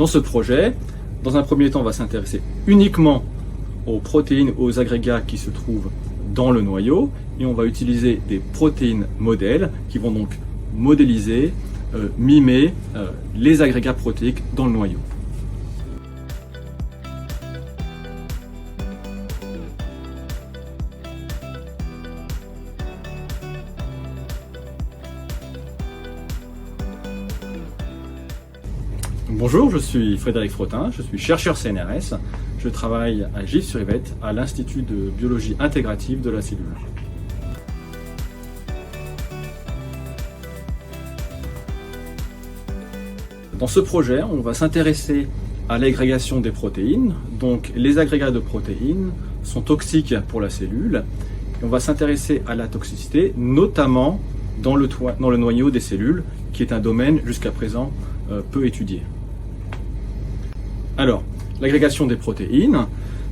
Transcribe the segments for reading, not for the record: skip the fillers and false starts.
Dans ce projet, dans un premier temps, on va s'intéresser uniquement aux protéines, aux agrégats qui se trouvent dans le noyau, et on va utiliser des protéines modèles qui vont donc modéliser, mimer les agrégats protéiques dans le noyau. Bonjour, je suis Frédéric Frottin, je suis chercheur CNRS. Je travaille à Gif-sur-Yvette, à l'Institut de biologie intégrative de la cellule. Dans ce projet, on va s'intéresser à l'agrégation des protéines. Donc, les agrégats de protéines sont toxiques pour la cellule. Et on va s'intéresser à la toxicité, notamment dans le noyau des cellules, qui est un domaine jusqu'à présent peu étudié. Alors, l'agrégation des protéines,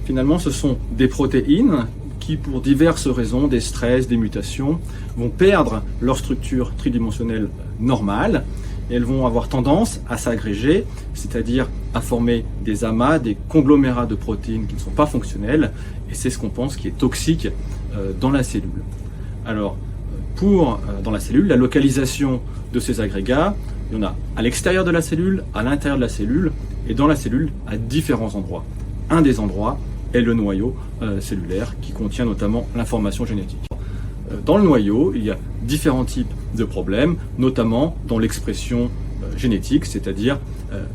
finalement, ce sont des protéines qui, pour diverses raisons, des stress, des mutations, vont perdre leur structure tridimensionnelle normale et elles vont avoir tendance à s'agréger, c'est-à-dire à former des amas, des conglomérats de protéines qui ne sont pas fonctionnels, et c'est ce qu'on pense qui est toxique dans la cellule. Alors, dans la cellule, la localisation de ces agrégats, il y en a à l'extérieur de la cellule, à l'intérieur de la cellule, et dans la cellule à différents endroits. Un des endroits est le noyau cellulaire qui contient notamment l'information génétique. Dans le noyau, il y a différents types de problèmes, notamment dans l'expression génétique, c'est-à-dire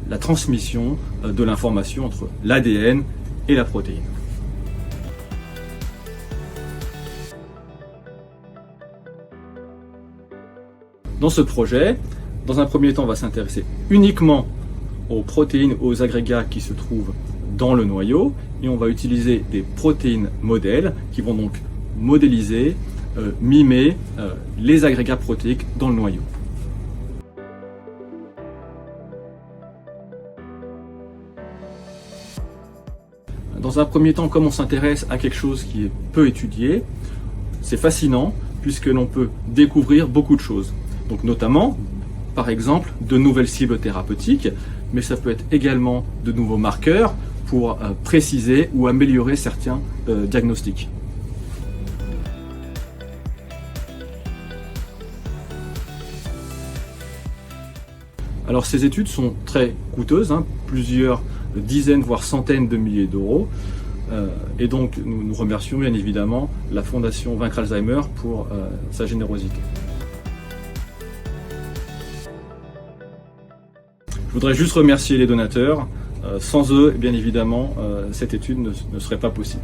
la transmission de l'information entre l'ADN et la protéine. Dans ce projet, dans un premier temps, on va s'intéresser uniquement aux protéines, aux agrégats qui se trouvent dans le noyau, et on va utiliser des protéines modèles qui vont donc modéliser, mimer les agrégats protéiques dans le noyau. Dans un premier temps, comme on s'intéresse à quelque chose qui est peu étudié, c'est fascinant puisque l'on peut découvrir beaucoup de choses. Donc notamment, par exemple, de nouvelles cibles thérapeutiques, mais ça peut être également de nouveaux marqueurs pour préciser ou améliorer certains diagnostics. Alors ces études sont très coûteuses, plusieurs dizaines voire centaines de milliers d'euros, et donc nous remercions bien évidemment la Fondation Vaincre Alzheimer pour sa générosité. Je voudrais juste remercier les donateurs. Sans eux, bien évidemment, cette étude ne serait pas possible.